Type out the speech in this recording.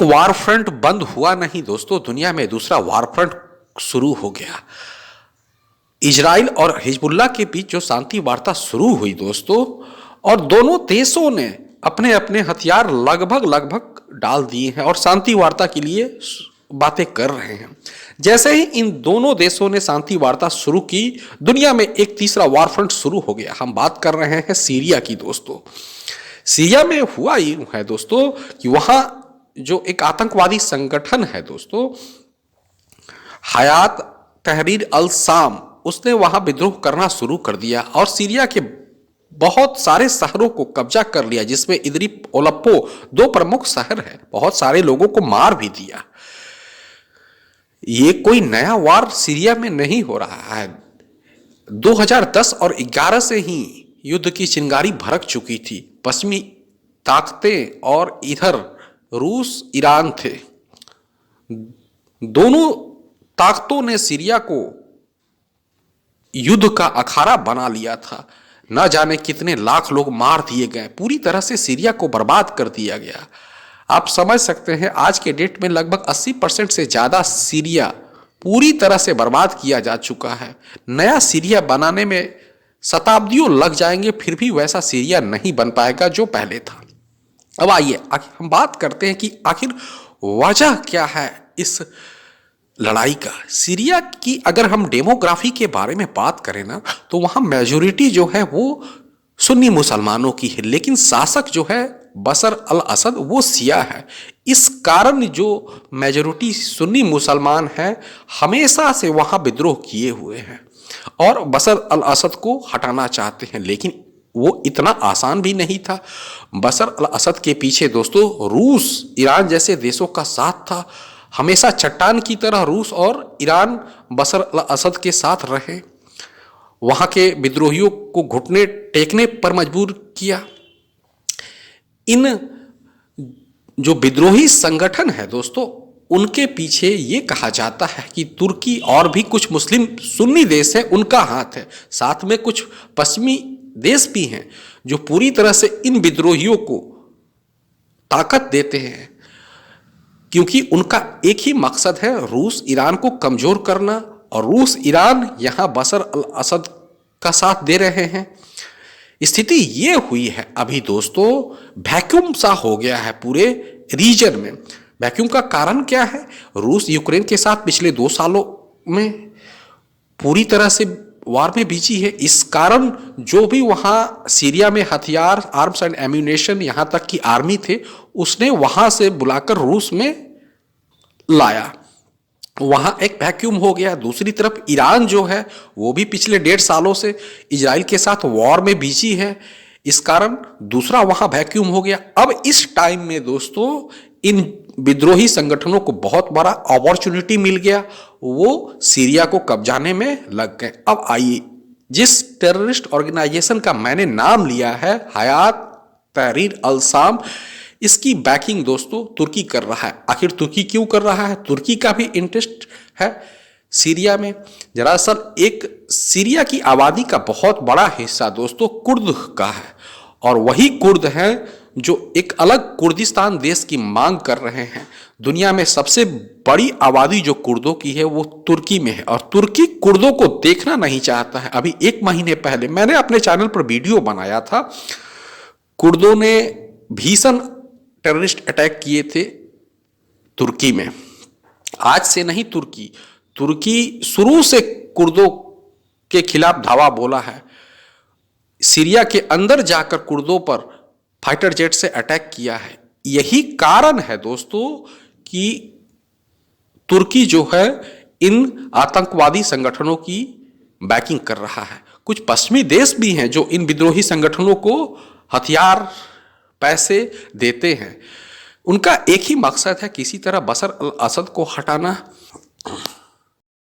वार front बंद हुआ नहीं दोस्तों, दुनिया में दूसरा वार फ्रंट शुरू हो गया। इजराइल और हिजबुल्लाह के बीच जो शांति वार्ता शुरू हुई दोस्तों, और दोनों देशों ने अपने अपने हथियार लगभग डाल दिए हैं और शांति वार्ता के लिए बातें कर रहे हैं। जैसे ही इन दोनों देशों ने शांति वार्ता शुरू की, दुनिया में एक तीसरा वार फ्रंट शुरू हो गया। हम बात कर रहे हैं सीरिया की दोस्तों। सीरिया में हुआ यूं है दोस्तों कि वहां जो एक आतंकवादी संगठन है दोस्तों, हयात तहरीर अल शाम, उसने वहां विद्रोह करना शुरू कर दिया और सीरिया के बहुत सारे शहरों को कब्जा कर लिया, जिसमें इदलिब, अलेप्पो दो प्रमुख शहर हैं। बहुत सारे लोगों को मार भी दिया। ये कोई नया वार सीरिया में नहीं हो रहा है। 2010 और 11 से ही युद्ध की चिंगारी भड़क चुकी थी। पश्चिमी ताकतें और इधर रूस, ईरान थे। दोनों ताकतों ने सीरिया को युद्ध का अखाड़ा बना लिया था। न जाने कितने लाख लोग मार दिए गए, पूरी तरह से सीरिया को बर्बाद कर दिया गया। आप समझ सकते हैं आज के डेट में लगभग 80% से ज्यादा सीरिया पूरी तरह से बर्बाद किया जा चुका है। नया सीरिया बनाने में शताब्दियों लग जाएंगे, फिर भी वैसा सीरिया नहीं बन पाएगा जो पहले था। अब आइए हम बात करते हैं कि आखिर वजह क्या है इस लड़ाई का। सीरिया की अगर हम डेमोग्राफी के बारे में बात करें ना, तो वहां मेजोरिटी जो है वो सुन्नी मुसलमानों की है, लेकिन शासक जो है बशर अल असद वो शिया है। इस कारण जो मेजोरिटी सुन्नी मुसलमान है हमेशा से वहां विद्रोह किए हुए हैं और बशर अल असद को हटाना चाहते हैं, लेकिन वो इतना आसान भी नहीं था। बशर अल असद के पीछे दोस्तों रूस, ईरान जैसे देशों का साथ था। हमेशा चट्टान की तरह रूस और ईरान बशर अल असद के साथ रहे, वहां के विद्रोहियों को घुटने टेकने पर मजबूर किया। इन जो विद्रोही संगठन है दोस्तों, उनके पीछे ये कहा जाता है कि तुर्की और भी कुछ मुस्लिम सुन्नी देश है, उनका हाथ है। साथ में कुछ पश्चिमी देश भी हैं जो पूरी तरह से इन विद्रोहियों को ताकत देते हैं, क्योंकि उनका एक ही मकसद है रूस ईरान को कमजोर करना। और रूस ईरान यहां बशर अल असद का साथ दे रहे हैं। स्थिति ये हुई है अभी दोस्तों, वैक्यूम सा हो गया है पूरे रीजन में। वैक्यूम का कारण क्या है? रूस यूक्रेन के साथ पिछले 2 सालों में पूरी तरह से वार में बिजी है। इस कारण जो भी वहां सीरिया में हथियार, आर्म्स एंड एम्यूनेशन, यहां तक कि आर्मी थे, उसने वहां से बुलाकर रूस में लाया। वहां एक वैक्यूम हो गया। दूसरी तरफ ईरान जो है वो भी पिछले 1.5 सालों से इजराइल के साथ वॉर में बिजी है। इस कारण दूसरा वहां वैक्यूम हो गया। अब इस टाइम में दोस्तों इन विद्रोही संगठनों को बहुत बड़ा अपॉर्चुनिटी मिल गया, वो सीरिया को कब्जाने में लग गए। अब आइए, जिस टेररिस्ट ऑर्गेनाइजेशन का मैंने नाम लिया है हयात तहरीर अल शाम, इसकी बैकिंग दोस्तों तुर्की कर रहा है। आखिर तुर्की क्यों कर रहा है? तुर्की का भी इंटरेस्ट है सीरिया में। दरअसल एक सीरिया की आबादी का बहुत बड़ा हिस्सा दोस्तों कुर्द का है, और वही कुर्द हैं जो एक अलग कुर्दिस्तान देश की मांग कर रहे हैं। दुनिया में सबसे बड़ी आबादी जो कुर्दों की है वो तुर्की में है, और तुर्की कुर्दों को देखना नहीं चाहता है। अभी 1 महीने पहले मैंने अपने चैनल पर वीडियो बनाया था, कुर्दों ने भीषण टेररिस्ट अटैक किए थे तुर्की में। आज से नहीं, तुर्की शुरू से कुर्दों के खिलाफ धावा बोला है। सीरिया के अंदर जाकर कुर्दों पर फाइटर जेट से अटैक किया है। यही कारण है दोस्तों कि तुर्की जो है इन आतंकवादी संगठनों की बैकिंग कर रहा है। कुछ पश्चिमी देश भी हैं जो इन विद्रोही संगठनों को हथियार, पैसे देते हैं। उनका एक ही मकसद है, किसी तरह बशर अल असद को हटाना।